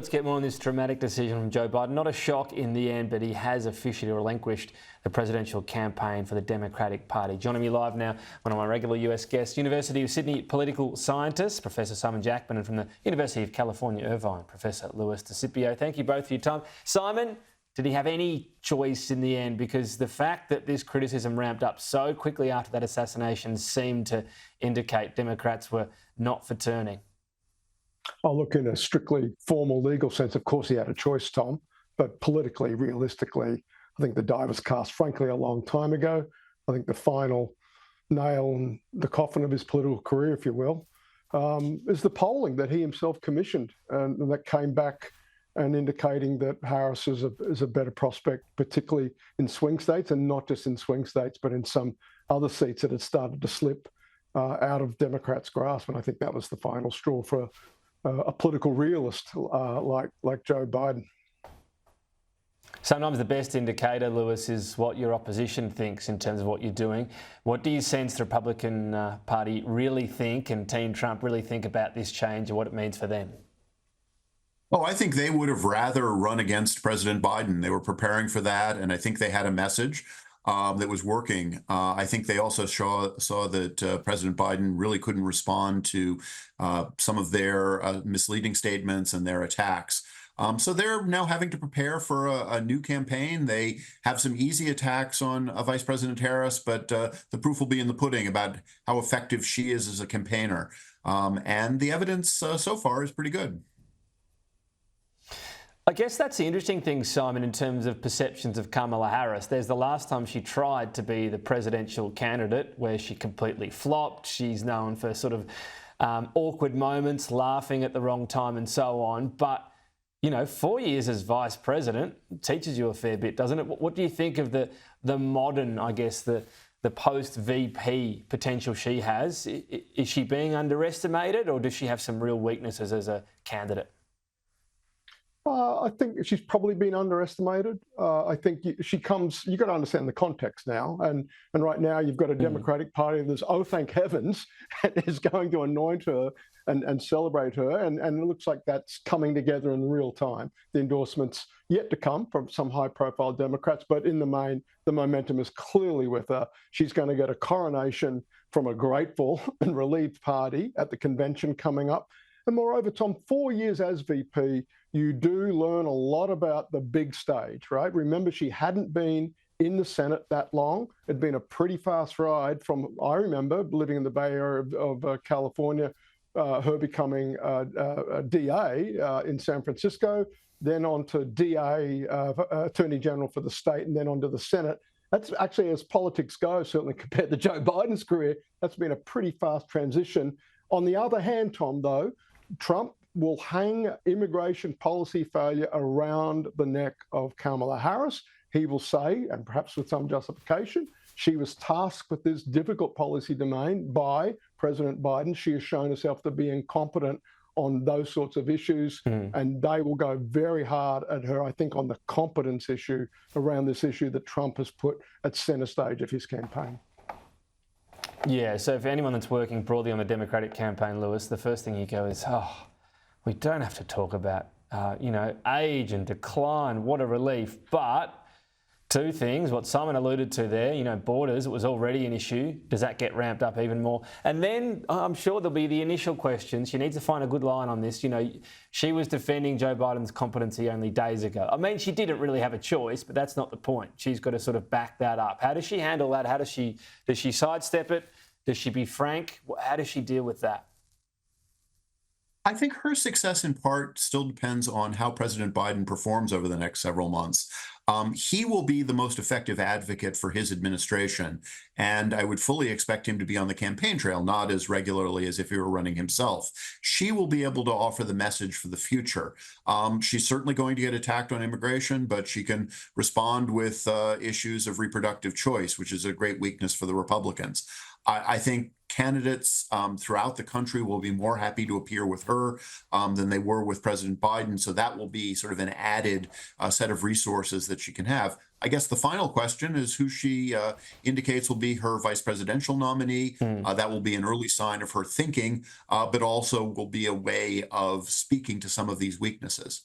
Let's get more on this dramatic decision from Joe Biden. Not a shock in the end, but he has officially relinquished the presidential campaign for the Democratic Party. Joining me live now, one of my regular US guests, University of Sydney political scientist, Professor Simon Jackman, and from the University of California, Irvine, Professor Louis DeCipio. Thank you both for your time. Simon, did he have any choice in the end? Because the fact that this criticism ramped up so quickly after that assassination seemed to indicate Democrats were not for turning. Oh, look, in a strictly formal legal sense, of course he had a choice, Tom, but politically, realistically, I think the die was cast, frankly, a long time ago. I think the final nail in the coffin of his political career, if you will, is the polling that he himself commissioned, and that came back and indicating that Harris is a better prospect, particularly in swing states, and not just in swing states, but in some other seats that had started to slip out of Democrats' grasp. And I think that was the final straw for a political realist like Joe Biden. Sometimes the best indicator, Louis, is what your opposition thinks in terms of what you're doing. What do you sense the Republican Party really think and Team Trump really think about this change and what it means for them? Oh, I think they would have rather run against President Biden. They were preparing for that, and I think they had a message that was working. I think they also saw that President Biden really couldn't respond to some of their misleading statements and their attacks. So they're now having to prepare for a new campaign. They have some easy attacks on Vice President Harris, but the proof will be in the pudding about how effective she is as a campaigner. And the evidence so far is pretty good. I guess that's the interesting thing, Simon, in terms of perceptions of Kamala Harris. There's the last time she tried to be the presidential candidate where she completely flopped. She's known for sort of awkward moments, laughing at the wrong time and so on. But, you know, 4 years as vice president teaches you a fair bit, doesn't it? What do you think of the modern, I guess, the post-VP potential she has? Is she being underestimated, or does she have some real weaknesses as a candidate? I think she's probably been underestimated. I think you've got to understand the context now. And right now you've got a Democratic Party that's, oh, thank heavens, is going to anoint her and celebrate her. And it looks like that's coming together in real time. The endorsements yet to come from some high-profile Democrats, but in the main, the momentum is clearly with her. She's going to get a coronation from a grateful and relieved party at the convention coming up. And moreover, Tom, 4 years as VP, you do learn a lot about the big stage, right? Remember, she hadn't been in the Senate that long. It'd been a pretty fast ride from, I remember, living in the Bay Area of California, her becoming a DA in San Francisco, then on to DA, Attorney General for the state, and then on to the Senate. That's actually, as politics go, certainly compared to Joe Biden's career, that's been a pretty fast transition. On the other hand, Tom, though, Trump will hang immigration policy failure around the neck of Kamala Harris. He will say, and perhaps with some justification, she was tasked with this difficult policy domain by President Biden. She has shown herself to be incompetent on those sorts of issues, and they will go very hard at her, I think, on the competence issue around this issue that Trump has put at center stage of his campaign. Yeah, so for anyone that's working broadly on the Democratic campaign, Louis, the first thing you go is, oh, we don't have to talk about, age and decline. What a relief. But two things, what Simon alluded to there, borders, it was already an issue. Does that get ramped up even more? And then I'm sure there'll be the initial question. She needs to find a good line on this. She was defending Joe Biden's competency only days ago. I mean, she didn't really have a choice, but that's not the point. She's got to sort of back that up. How does she handle that? Does she sidestep it? Does she be frank? How does she deal with that? I think her success in part still depends on how President Biden performs over the next several months. He will be the most effective advocate for his administration, and I would fully expect him to be on the campaign trail, not as regularly as if he were running himself. She will be able to offer the message for the future. She's certainly going to get attacked on immigration, but she can respond with issues of reproductive choice, which is a great weakness for the Republicans. I think candidates throughout the country will be more happy to appear with her than they were with President Biden. So that will be sort of an added set of resources that she can have. I guess the final question is who she indicates will be her vice presidential nominee. That will be an early sign of her thinking, but also will be a way of speaking to some of these weaknesses.